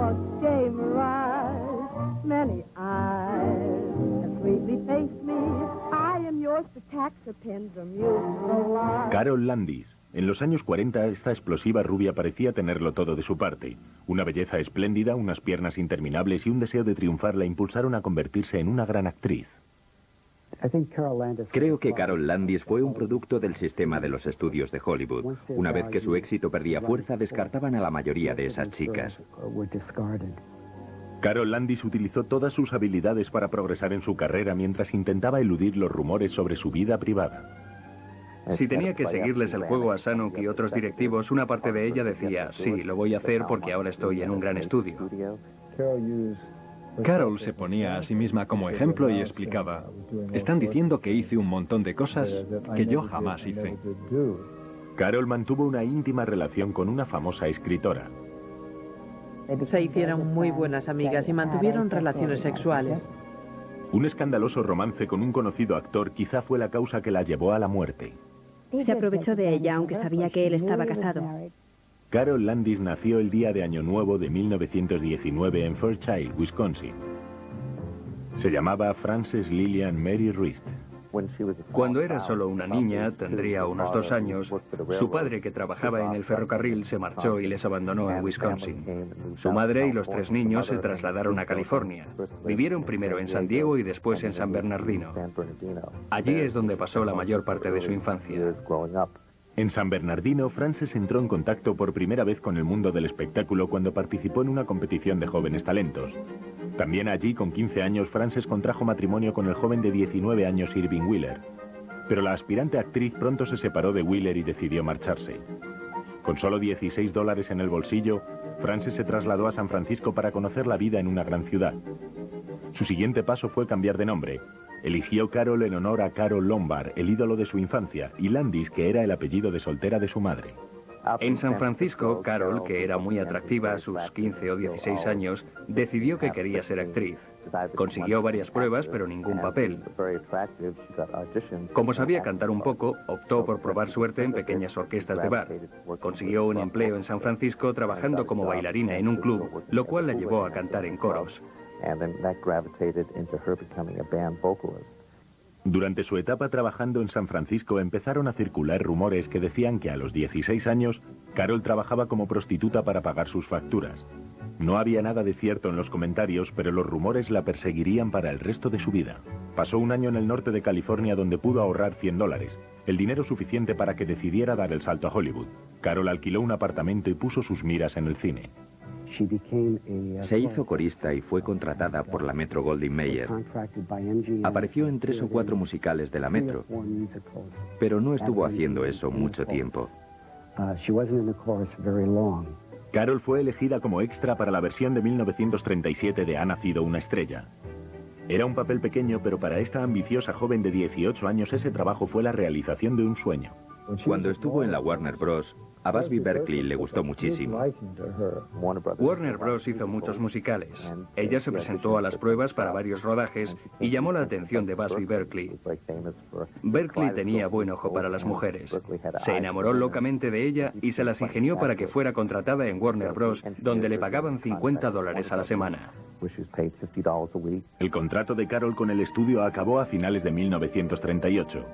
for gay mirage. Many eyes have sweetly faced me. I am yours to tax or pins or musical. Carol Landis. En los años 40, esta explosiva rubia parecía tenerlo todo de su parte. Una belleza espléndida, unas piernas interminables y un deseo de triunfar la impulsaron a convertirse en una gran actriz. Creo que Carol Landis fue un producto del sistema de los estudios de Hollywood. Una vez que su éxito perdía fuerza, descartaban a la mayoría de esas chicas. Carol Landis utilizó todas sus habilidades para progresar en su carrera mientras intentaba eludir los rumores sobre su vida privada. Si tenía que seguirles el juego a Zanuck y otros directivos, una parte de ella decía, sí, lo voy a hacer porque ahora estoy en un gran estudio. Carol se ponía a sí misma como ejemplo y explicaba, están diciendo que hice un montón de cosas que yo jamás hice. Carol mantuvo una íntima relación con una famosa escritora. Se hicieron muy buenas amigas y mantuvieron relaciones sexuales. Un escandaloso romance con un conocido actor quizá fue la causa que la llevó a la muerte. Se aprovechó de ella, aunque sabía que él estaba casado. Carol Landis nació el día de Año Nuevo de 1919 en Fairchild, Wisconsin. Se llamaba Frances Lillian Mary Rist. Cuando era solo una niña, tendría unos 2 años, su padre, que trabajaba en el ferrocarril, se marchó y les abandonó en Wisconsin. Su madre y los 3 niños se trasladaron a California. Vivieron primero en San Diego y después en San Bernardino. Allí es donde pasó la mayor parte de su infancia. En San Bernardino, Frances entró en contacto por primera vez con el mundo del espectáculo cuando participó en una competición de jóvenes talentos. También allí, con 15 años, Frances contrajo matrimonio con el joven de 19 años Irving Wheeler. Pero la aspirante actriz pronto se separó de Wheeler y decidió marcharse. Con solo $16 en el bolsillo, Frances se trasladó a San Francisco para conocer la vida en una gran ciudad. Su siguiente paso fue cambiar de nombre. Eligió Carol en honor a Carol Lombard, el ídolo de su infancia, y Landis, que era el apellido de soltera de su madre. En San Francisco, Carol, que era muy atractiva a sus 15 o 16 años, decidió que quería ser actriz. Consiguió varias pruebas, pero ningún papel. Como sabía cantar un poco, optó por probar suerte en pequeñas orquestas de bar. Consiguió un empleo en San Francisco trabajando como bailarina en un club, lo cual la llevó a cantar en coros. Durante su etapa trabajando en San Francisco empezaron a circular rumores que decían que a los 16 años Carol trabajaba como prostituta para pagar sus facturas. No había nada de cierto en los comentarios, pero los rumores la perseguirían para el resto de su vida. Pasó un año en el norte de California donde pudo ahorrar $100, el dinero suficiente para que decidiera dar el salto a Hollywood. Carol alquiló un apartamento y puso sus miras en el cine. Se hizo corista y fue contratada por la Metro Goldwyn Mayer. Apareció en 3 o 4 musicales de la Metro, pero no estuvo haciendo eso mucho tiempo. Carol fue elegida como extra para la versión de 1937 de Ha nacido una estrella. Era un papel pequeño, pero para esta ambiciosa joven de 18 años ese trabajo fue la realización de un sueño. Cuando estuvo en la Warner Bros., a Busby Berkeley le gustó muchísimo. Warner Bros. Hizo muchos musicales. Ella se presentó a las pruebas para varios rodajes y llamó la atención de Busby Berkeley. Berkeley tenía buen ojo para las mujeres. Se enamoró locamente de ella y se las ingenió para que fuera contratada en Warner Bros., donde le pagaban $50 a la semana. El contrato de Carol con el estudio acabó a finales de 1938.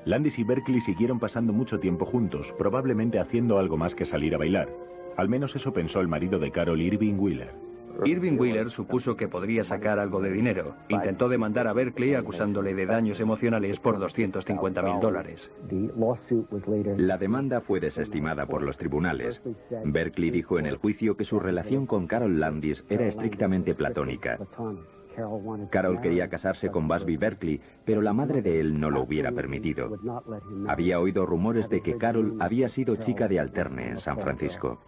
Landis y Berkeley siguieron pasando mucho tiempo juntos, probablemente haciendo algo más que salir a bailar. Al menos eso pensó el marido de Carol, Irving Wheeler. Irving Wheeler supuso que podría sacar algo de dinero. Intentó demandar a Berkeley acusándole de daños emocionales por $250.000. La demanda fue desestimada por los tribunales. Berkeley dijo en el juicio que su relación con Carol Landis era estrictamente platónica. Carol quería casarse con Busby Berkeley, pero la madre de él no lo hubiera permitido. Había oído rumores de que Carol había sido chica de alterne en San Francisco.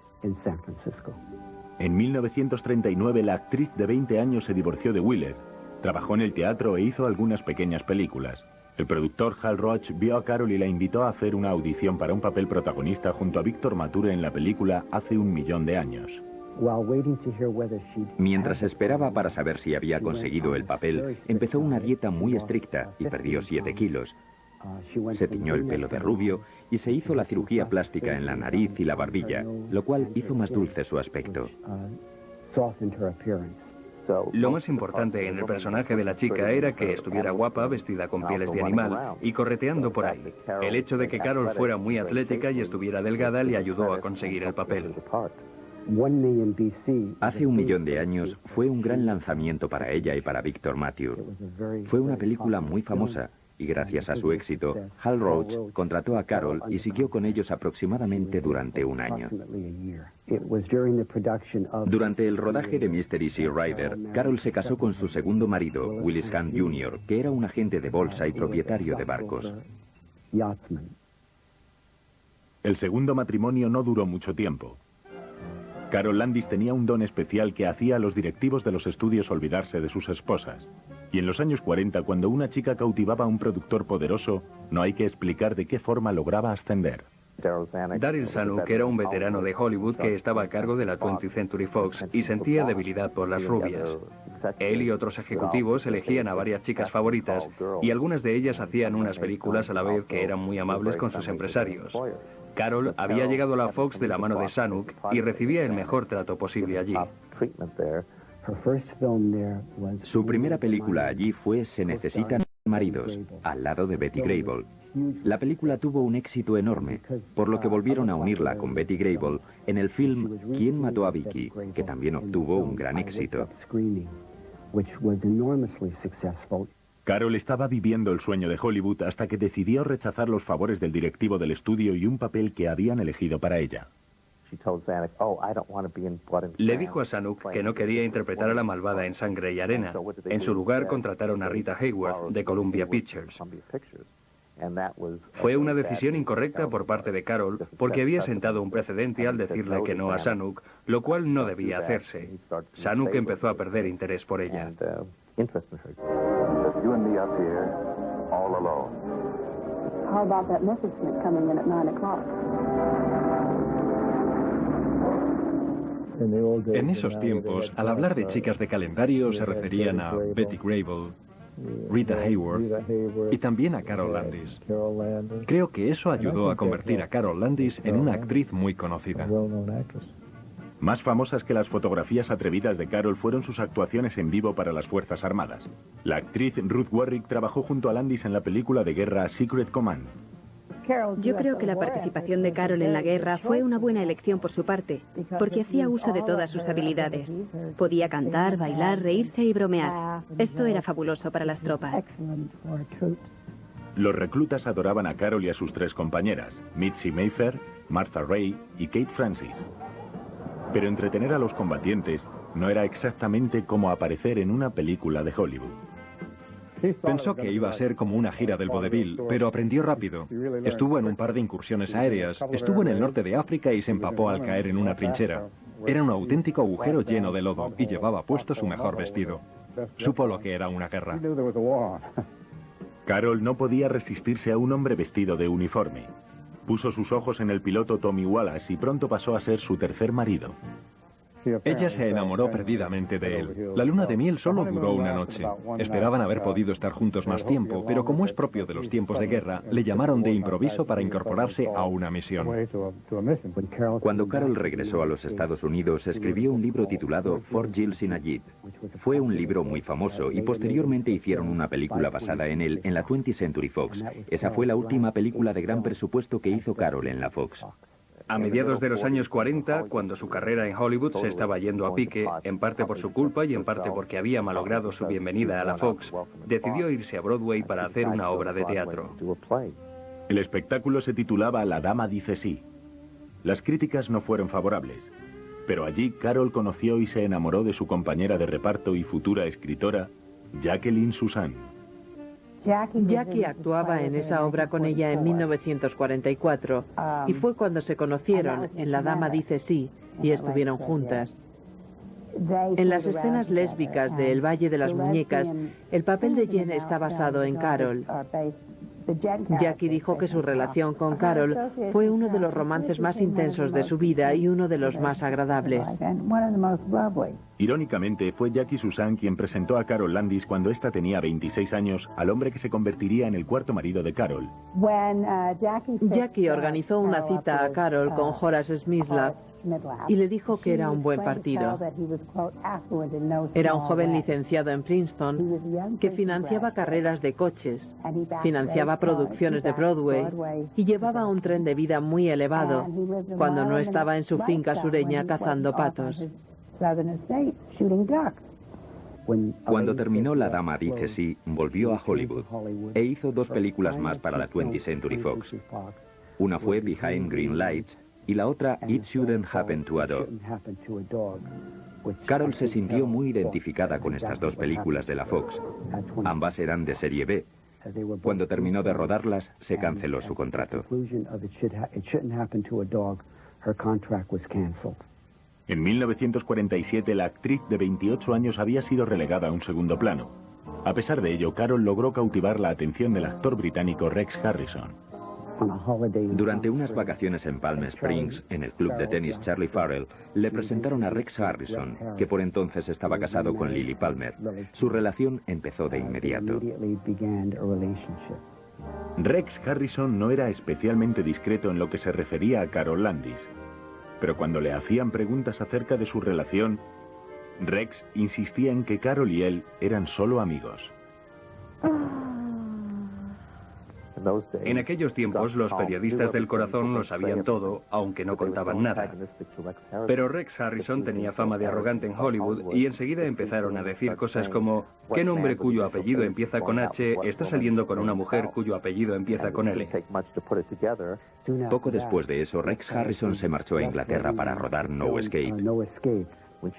En 1939 la actriz de 20 años se divorció de Wheeler. Trabajó en el teatro e hizo algunas pequeñas películas. El productor Hal Roach vio a Carol y la invitó a hacer una audición para un papel protagonista junto a Víctor Mature en la película Hace 1.000.000 de años. Mientras esperaba para saber si había conseguido el papel, empezó una dieta muy estricta y perdió 7 kilos. Se tiñó el pelo de rubio y se hizo la cirugía plástica en la nariz y la barbilla, lo cual hizo más dulce su aspecto. Lo más importante en el personaje de la chica era que estuviera guapa, vestida con pieles de animal y correteando por ahí. El hecho de que Carol fuera muy atlética y estuviera delgada le ayudó a conseguir el papel. Hace 1.000.000 de años fue un gran lanzamiento para ella y para Victor Mature. Fue una película muy famosa y gracias a su éxito, Hal Roach contrató a Carol y siguió con ellos aproximadamente durante 1 año. Durante el rodaje de Mr. Easy Rider, Carol se casó con su segundo marido, Willis Hunt Jr., que era un agente de bolsa y propietario de barcos. El segundo matrimonio no duró mucho tiempo. Carol Landis tenía un don especial que hacía a los directivos de los estudios olvidarse de sus esposas. Y en los años 40, cuando una chica cautivaba a un productor poderoso, no hay que explicar de qué forma lograba ascender. Daryl Zanuck era un veterano de Hollywood que estaba a cargo de la 20th Century Fox y sentía debilidad por las rubias. Él y otros ejecutivos elegían a varias chicas favoritas y algunas de ellas hacían unas películas a la vez que eran muy amables con sus empresarios. Carol había llegado a la Fox de la mano de Zanuck y recibía el mejor trato posible allí. Su primera película allí fue Se necesitan maridos, al lado de Betty Grable. La película tuvo un éxito enorme, por lo que volvieron a unirla con Betty Grable en el film ¿Quién mató a Vicky?, que también obtuvo un gran éxito. Carol estaba viviendo el sueño de Hollywood hasta que decidió rechazar los favores del directivo del estudio y un papel que habían elegido para ella. Le dijo a Zanuck que no quería interpretar a la malvada en Sangre y Arena. En su lugar contrataron a Rita Hayworth de Columbia Pictures. Fue una decisión incorrecta por parte de Carol porque había sentado un precedente al decirle que no a Zanuck, lo cual no debía hacerse. Zanuck empezó a perder interés por ella. En esos tiempos, al hablar de chicas de calendario, se referían a Betty Grable, Rita Hayworth y también a Carol Landis. Creo que eso ayudó a convertir a Carol Landis en una actriz muy conocida. Más famosas que las fotografías atrevidas de Carol fueron sus actuaciones en vivo para las Fuerzas Armadas. La actriz Ruth Warrick trabajó junto a Landis en la película de guerra Secret Command. Yo creo que la participación de Carol en la guerra fue una buena elección por su parte, porque hacía uso de todas sus habilidades. Podía cantar, bailar, reírse y bromear. Esto era fabuloso para las tropas. Los reclutas adoraban a Carol y a sus 3 compañeras, Mitzi Mayfair, Martha Ray y Kate Francis. Pero entretener a los combatientes no era exactamente como aparecer en una película de Hollywood. Pensó que iba a ser como una gira del vodevil, pero aprendió rápido. Estuvo en un par de incursiones aéreas, estuvo en el norte de África y se empapó al caer en una trinchera. Era un auténtico agujero lleno de lodo y llevaba puesto su mejor vestido. Supo lo que era una guerra. Carol no podía resistirse a un hombre vestido de uniforme. Puso sus ojos en el piloto Tommy Wallace y pronto pasó a ser su tercer marido. Ella se enamoró perdidamente de él. La luna de miel solo duró una noche. Esperaban haber podido estar juntos más tiempo, pero como es propio de los tiempos de guerra, le llamaron de improviso para incorporarse a una misión. Cuando Carol regresó a los Estados Unidos, escribió un libro titulado Fort Giles in a Jeep. Fue un libro muy famoso y posteriormente hicieron una película basada en él en la 20th Century Fox. Esa fue la última película de gran presupuesto que hizo Carol en la Fox. A mediados de los años 40, cuando su carrera en Hollywood se estaba yendo a pique, en parte por su culpa y en parte porque había malogrado su bienvenida a la Fox, decidió irse a Broadway para hacer una obra de teatro. El espectáculo se titulaba La Dama dice sí. Las críticas no fueron favorables, pero allí Carol conoció y se enamoró de su compañera de reparto y futura escritora, Jacqueline Susann. Jackie actuaba en esa obra con ella en 1944 y fue cuando se conocieron en La Dama dice sí y estuvieron juntas. En las escenas lésbicas de El Valle de las Muñecas, el papel de Jen está basado en Carol. Jackie dijo que su relación con Carol fue uno de los romances más intensos de su vida y uno de los más agradables. Irónicamente, fue Jackie Susann quien presentó a Carol Landis cuando ésta tenía 26 años al hombre que se convertiría en el cuarto marido de Carol. Jackie organizó una cita a Carol con Horace Smyslov, y le dijo que era un buen partido. Era un joven licenciado en Princeton que financiaba carreras de coches, financiaba producciones de Broadway y llevaba un tren de vida muy elevado cuando no estaba en su finca sureña cazando patos. Cuando terminó La Dama dice sí, volvió a Hollywood e hizo 2 películas más para la 20th Century Fox. Una fue Behind Green Lights y la otra It Shouldn't Happen to a Dog. Carol se sintió muy identificada con estas 2 películas de la Fox. Ambas eran de serie B. Cuando terminó de rodarlas, se canceló su contrato. En 1947, la actriz de 28 años había sido relegada a un segundo plano. A pesar de ello, Carol logró cautivar la atención del actor británico Rex Harrison. Durante unas vacaciones en Palm Springs, en el club de tenis Charlie Farrell, le presentaron a Rex Harrison, que por entonces estaba casado con Lily Palmer. Su relación empezó de inmediato. Rex Harrison no era especialmente discreto en lo que se refería a Carol Landis. Pero cuando le hacían preguntas acerca de su relación, Rex insistía en que Carol y él eran solo amigos. En aquellos tiempos, los periodistas del corazón lo sabían todo, aunque no contaban nada. Pero Rex Harrison tenía fama de arrogante en Hollywood y enseguida empezaron a decir cosas como: ¿qué hombre cuyo apellido empieza con H está saliendo con una mujer cuyo apellido empieza con L? Poco después de eso, Rex Harrison se marchó a Inglaterra para rodar No Escape.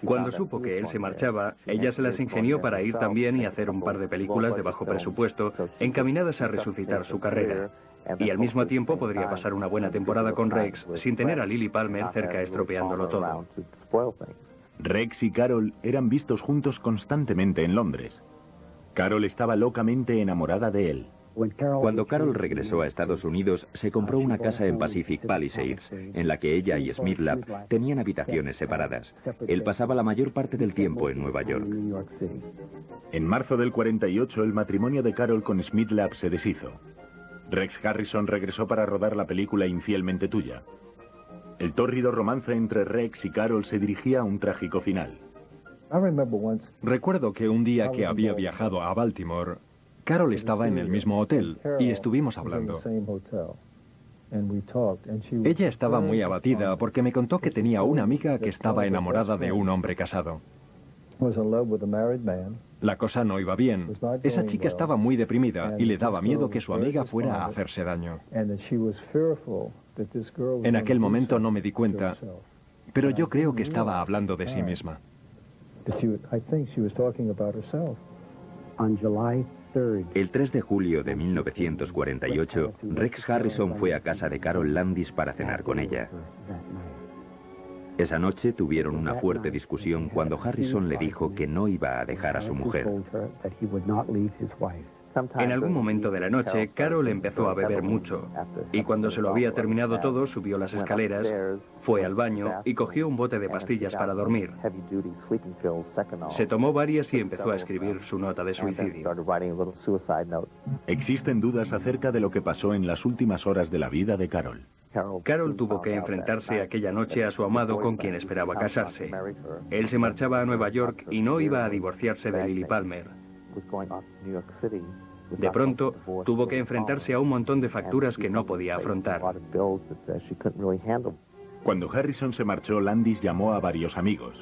Cuando supo que él se marchaba, ella se las ingenió para ir también y hacer un par de películas de bajo presupuesto, encaminadas a resucitar su carrera. Y al mismo tiempo podría pasar una buena temporada con Rex, sin tener a Lily Palmer cerca estropeándolo todo. Rex y Carol eran vistos juntos constantemente en Londres. Carol estaba locamente enamorada de él. Cuando Carol regresó a Estados Unidos, se compró una casa en Pacific Palisades, en la que ella y Smithlab tenían habitaciones separadas. Él pasaba la mayor parte del tiempo en Nueva York. En marzo del 48, el matrimonio de Carol con Smithlab se deshizo. Rex Harrison regresó para rodar la película Infielmente Tuya. El tórrido romance entre Rex y Carol se dirigía a un trágico final. Recuerdo que un día que había viajado a Baltimore, Carol estaba en el mismo hotel y estuvimos hablando. Ella estaba muy abatida porque me contó que tenía una amiga que estaba enamorada de un hombre casado. La cosa no iba bien. Esa chica estaba muy deprimida y le daba miedo que su amiga fuera a hacerse daño. En aquel momento no me di cuenta, pero yo creo que estaba hablando de sí misma. El 3 de julio de 1948, Rex Harrison fue a casa de Carol Landis para cenar con ella. Esa noche tuvieron una fuerte discusión cuando Harrison le dijo que no iba a dejar a su mujer. En algún momento de la noche, Carol empezó a beber mucho, y cuando se lo había terminado todo, subió las escaleras, fue al baño y cogió un bote de pastillas para dormir. Se tomó varias y empezó a escribir su nota de suicidio. Existen dudas acerca de lo que pasó en las últimas horas de la vida de Carol. Carol tuvo que enfrentarse aquella noche a su amado con quien esperaba casarse. Él se marchaba a Nueva York y no iba a divorciarse de Lily Palmer. De pronto, tuvo que enfrentarse a un montón de facturas que no podía afrontar. Cuando Harrison se marchó, Landis llamó a varios amigos.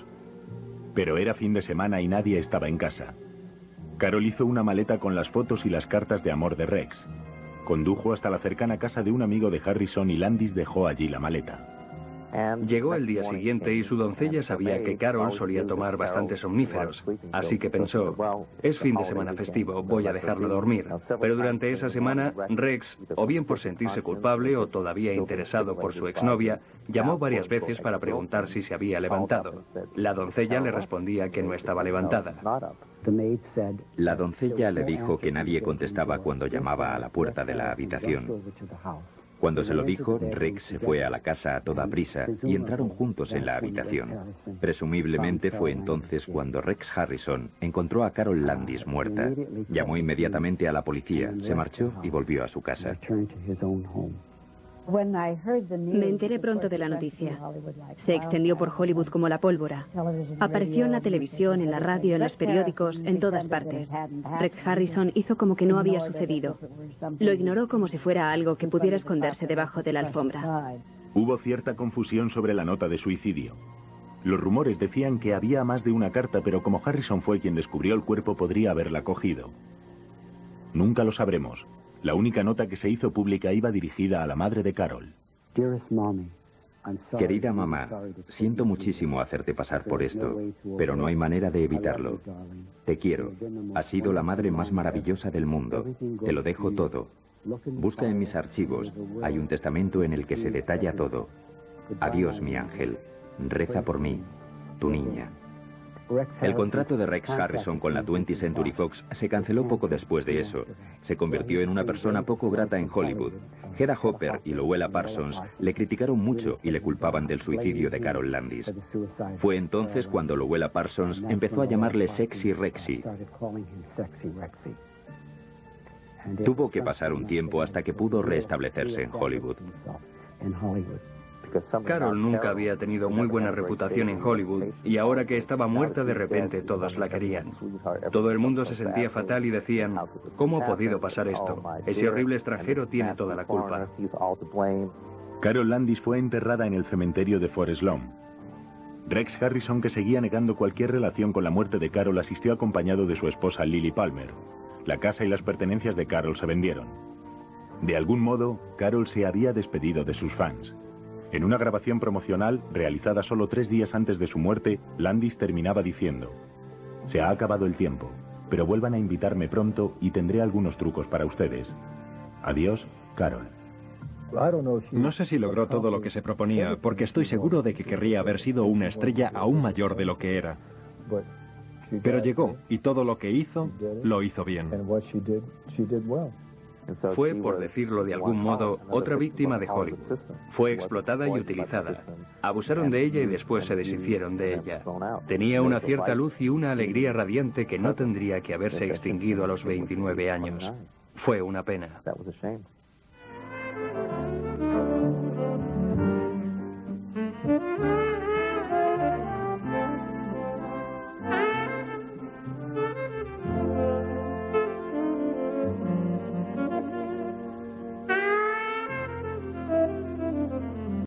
Pero era fin de semana y nadie estaba en casa. Carol hizo una maleta con las fotos y las cartas de amor de Rex. Condujo hasta la cercana casa de un amigo de Harrison y Landis dejó allí la maleta. Llegó el día siguiente y su doncella sabía que Carol solía tomar bastantes somníferos, así que pensó, es fin de semana festivo, voy a dejarlo dormir. Pero durante esa semana, Rex, o bien por sentirse culpable o todavía interesado por su exnovia, llamó varias veces para preguntar si se había levantado. La doncella le respondía que no estaba levantada. La doncella le dijo que nadie contestaba cuando llamaba a la puerta de la habitación. Cuando se lo dijo, Rex se fue a la casa a toda prisa y entraron juntos en la habitación. Presumiblemente fue entonces cuando Rex Harrison encontró a Carol Landis muerta. Llamó inmediatamente a la policía, se marchó y volvió a su casa. Me enteré pronto de la noticia. Se extendió por Hollywood como la pólvora. Apareció en la televisión, en la radio, en los periódicos, en todas partes. Rex Harrison hizo como que no había sucedido. Lo ignoró como si fuera algo que pudiera esconderse debajo de la alfombra. Hubo cierta confusión sobre la nota de suicidio. Los rumores decían que había más de una carta, pero como Harrison fue quien descubrió el cuerpo, podría haberla cogido. Nunca lo sabremos. La única nota que se hizo pública iba dirigida a la madre de Carol. Querida mamá, siento muchísimo hacerte pasar por esto, pero no hay manera de evitarlo. Te quiero. Has sido la madre más maravillosa del mundo. Te lo dejo todo. Busca en mis archivos. Hay un testamento en el que se detalla todo. Adiós, mi ángel. Reza por mí, tu niña. El contrato de Rex Harrison con la 20th Century Fox se canceló poco después de eso. Se convirtió en una persona poco grata en Hollywood. Hedda Hopper y Louella Parsons le criticaron mucho y le culpaban del suicidio de Carol Landis. Fue entonces cuando Louella Parsons empezó a llamarle Sexy Rexy. Tuvo que pasar un tiempo hasta que pudo restablecerse en Hollywood. Carol nunca había tenido muy buena reputación en Hollywood y ahora que estaba muerta de repente todos la querían. Todo el mundo se sentía fatal y decían, ¿cómo ha podido pasar esto? Ese horrible extranjero tiene toda la culpa. Carol Landis fue enterrada en el cementerio de Forest Lawn. Rex Harrison, que seguía negando cualquier relación con la muerte de Carol, asistió acompañado de su esposa Lily Palmer. La casa y las pertenencias de Carol se vendieron. De algún modo, Carol se había despedido de sus fans. En una grabación promocional, realizada solo 3 días antes de su muerte, Landis terminaba diciendo: «Se ha acabado el tiempo, pero vuelvan a invitarme pronto y tendré algunos trucos para ustedes. Adiós, Carol». No sé si logró todo lo que se proponía, porque estoy seguro de que querría haber sido una estrella aún mayor de lo que era. Pero llegó, y todo lo que hizo, lo hizo bien. Fue, por decirlo de algún modo, otra víctima de Hollywood. Fue explotada y utilizada. Abusaron de ella y después se deshicieron de ella. Tenía una cierta luz y una alegría radiante que no tendría que haberse extinguido a los 29 años. Fue una pena.